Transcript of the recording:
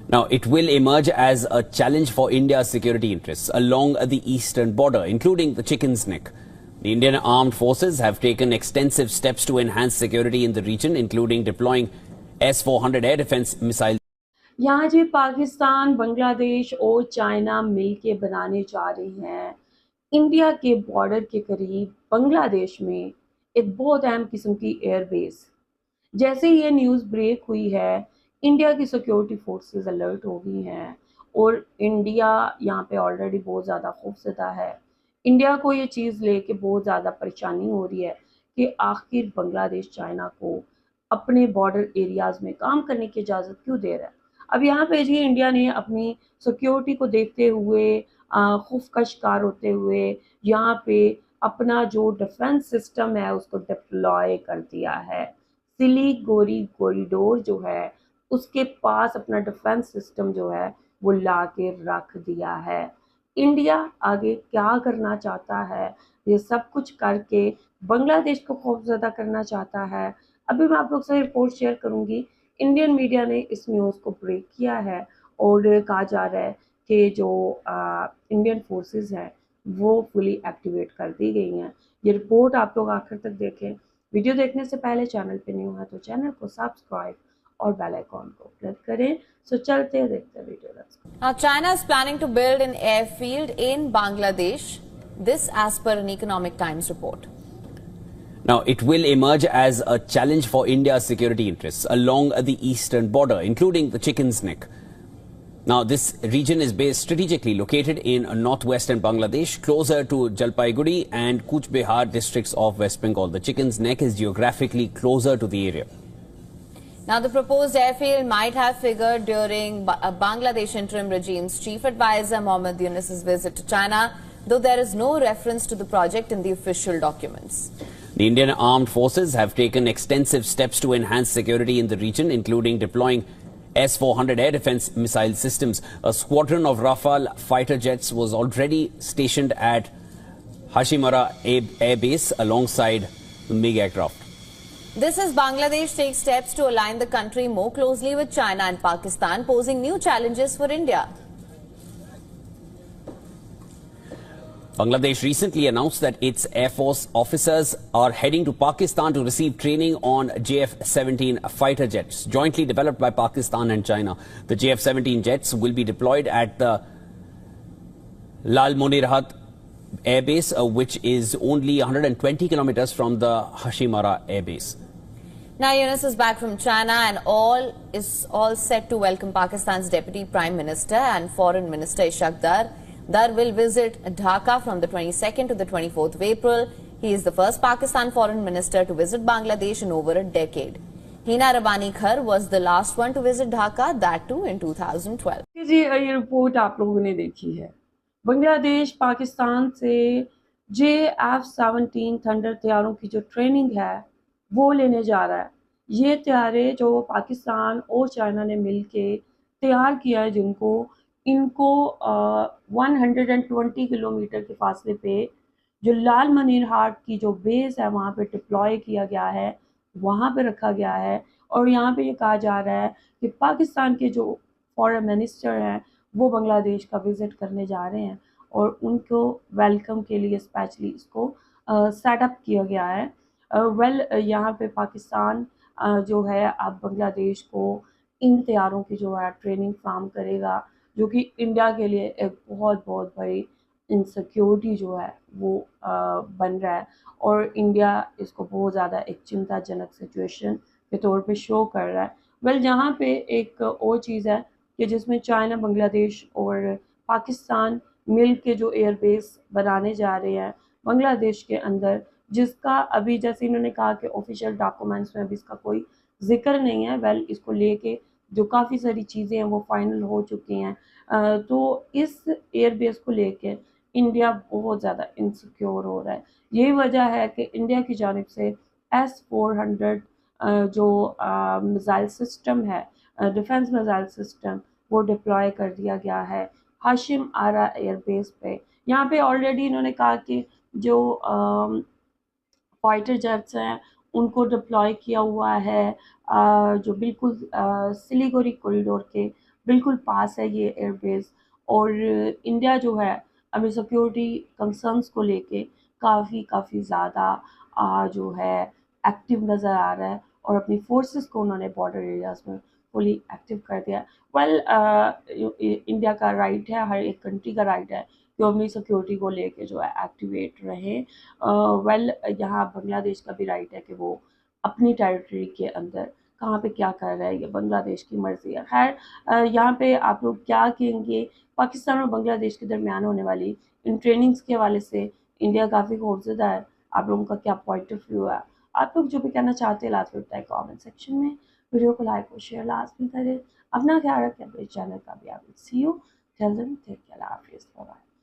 Now, it will emerge as a challenge for India's security interests along the eastern border, including the Chicken's Neck. The Indian armed forces have taken extensive steps to enhance security in the region, including deploying S-400 air defense missiles. यहाँ जो पाकिस्तान, बांग्लादेश और China मिलके बनाने जा रहे हैं India के border के करीब बांग्लादेश में एक बहुत अहम किस्म की एयरबेस। जैसे ही ये न्यूज़ ब्रेक हुई है, इंडिया की सिक्योरिटी फोर्सेस अलर्ट हो गई हैं और इंडिया यहाँ पे ऑलरेडी बहुत ज़्यादा खौफज़दा है। इंडिया को ये चीज़ लेके बहुत ज़्यादा परेशानी हो रही है कि आखिर बांग्लादेश चाइना को अपने बॉर्डर एरियाज़ में काम करने की इजाज़त क्यों दे रहा है। अब यहाँ पे जी इंडिया ने अपनी सिक्योरिटी को देखते हुए खौफ का शिकार होते हुए यहाँ पे अपना जो डिफेंस सिस्टम है उसको डिप्लॉय कर दिया है। सिलीगुड़ी कॉरिडोर जो है उसके पास अपना डिफेंस सिस्टम जो है वो ला के रख दिया है। इंडिया आगे क्या करना चाहता है, ये सब कुछ करके बांग्लादेश को खौफज़दा करना चाहता है। अभी मैं आप लोग से रिपोर्ट शेयर करूंगी। इंडियन मीडिया ने इस न्यूज़ को ब्रेक किया है और कहा जा रहा है कि जो इंडियन फोर्सेस हैं वो फुली एक्टिवेट कर दी गई हैं। ये रिपोर्ट आप लोग आखिर तक देखें। वीडियो देखने से पहले चैनल पे न्यू है तो चैनल को सब्सक्राइब और बेल आइकॉन को क्लिक करें। सो चलते हैं, देखते हैं video. Now, China is planning to build an airfield in Bangladesh. This, as per an Economic Times report. Now, it will emerge as a challenge for India's security interests along the eastern border, including the Chicken's Neck. Now, this region is based strategically located in northwestern Bangladesh, closer to Jalpaiguri and Cooch Behar districts of West Bengal. The Chicken's Neck is geographically closer to the area. Now, the proposed airfield might have figured during Bangladesh interim regime's chief advisor Mohammad Yunus's visit to China, though there is no reference to the project in the official documents. The Indian armed forces have taken extensive steps to enhance security in the region, including deploying S-400 air defense missile systems. A squadron of Rafale fighter jets was already stationed at Hashimara Air Base alongside the MiG aircraft. This as Bangladesh takes steps to align the country more closely with China and Pakistan, posing new challenges for India. Bangladesh recently announced that its Air Force officers are heading to Pakistan to receive training on JF-17 fighter jets, jointly developed by Pakistan and China. The JF-17 jets will be deployed at the Lal Monirhat Air Base, which is only 120 kilometers from the Hashimara Air Base. Now, Yunus is back from China and all set to welcome Pakistan's Deputy Prime Minister and Foreign Minister Ishaq Dar. Dar will visit Dhaka from the 22nd to the 24th of April. He is the first Pakistan Foreign Minister to visit Bangladesh in over a decade. Hina Rabbani Khar was the last one to visit Dhaka, that too in 2012. जी ये report आप लोगों ने देखी है। बांग्लादेश पाकिस्तान से JF-17 thunder तैयारों की जो training है वो लेने जा रहा है। ये तैयारे जो पाकिस्तान और चाइना ने मिलके तैयार किया है, जिनको इनको 120 किलोमीटर के फासले पे जो लाल मनीरहाट की जो बेस है वहाँ पे डिप्लॉय किया गया है, वहाँ पे रखा गया है। और यहाँ पे ये कहा जा रहा है कि पाकिस्तान के जो फॉरेन मिनिस्टर हैं वो बांग्लादेश का विज़िट करने जा रहे हैं और उनको वेलकम के लिए स्पेशली इसको सेटअप किया गया है। यहाँ पे पाकिस्तान जो है अब बांग्लादेश को इन तैयारों की जो है ट्रेनिंग फ्राहम करेगा, जो कि इंडिया के लिए एक बहुत बड़ी इनसिक्योरिटी जो है वो बन रहा है और इंडिया इसको बहुत ज़्यादा एक चिंताजनक सिचुएशन के तौर पे शो कर रहा है। यहाँ पे एक और चीज़ है कि जिसमें चाइना, बांग्लादेश और पाकिस्तान मिल के जो एयरबेस बनाने जा रहे हैं बांग्लादेश के अंदर, जिसका अभी जैसे इन्होंने कहा कि ऑफिशियल डॉक्यूमेंट्स में अभी इसका कोई जिक्र नहीं है। इसको लेके जो काफ़ी सारी चीज़ें हैं वो फाइनल हो चुकी हैं। तो इस एयरबेस को लेके इंडिया बहुत ज़्यादा इनसिक्योर हो रहा है। यही वजह है कि इंडिया की जानिब से S-400 जो मिसाइल सिस्टम है, डिफेंस मिसाइल सिस्टम, वो डिप्लॉय कर दिया गया है हाशिम आरा एयरबेस पे। यहाँ पे ऑलरेडी इन्होंने कहा कि जो फाइटर जेट्स हैं उनको डिप्लॉय किया हुआ है जो बिल्कुल सिलीगुड़ी कॉरिडोर के बिल्कुल पास है ये एयरबेस, और इंडिया जो है अभी सिक्योरिटी कंसर्न्स को लेके काफ़ी ज़्यादा जो है एक्टिव नज़र आ रहा है, और अपनी फोर्सेस को उन्होंने बॉर्डर एरियाज़ में फुली एक्टिव कर दिया। वेल इंडिया का राइट है, हर एक कंट्री का राइट है कि वो अपनी सिक्योरिटी को लेके जो है एक्टिवेट रहे। वेल यहाँ बांग्लादेश का भी राइट है कि वो अपनी टेरिटरी के अंदर कहाँ पे क्या कर रहा है, ये बांग्लादेश की मर्जी है। खैर यहाँ पे आप लोग क्या कहेंगे, पाकिस्तान और बांग्लादेश के दरमियान होने वाली इन ट्रेनिंग्स के हवाले से इंडिया काफ़ी खौफजदा है, आप लोगों का क्या पॉइंट ऑफ व्यू है? आप लोग जो भी कहना चाहते हैं लाजमी बताएं कमेंट सेक्शन में। वीडियो को लाइक और शेयर लाजमी करें। अपना ख्याल रखें, अपने चैनल का भी आप see you, tell them take care, हाफिज़, बाय।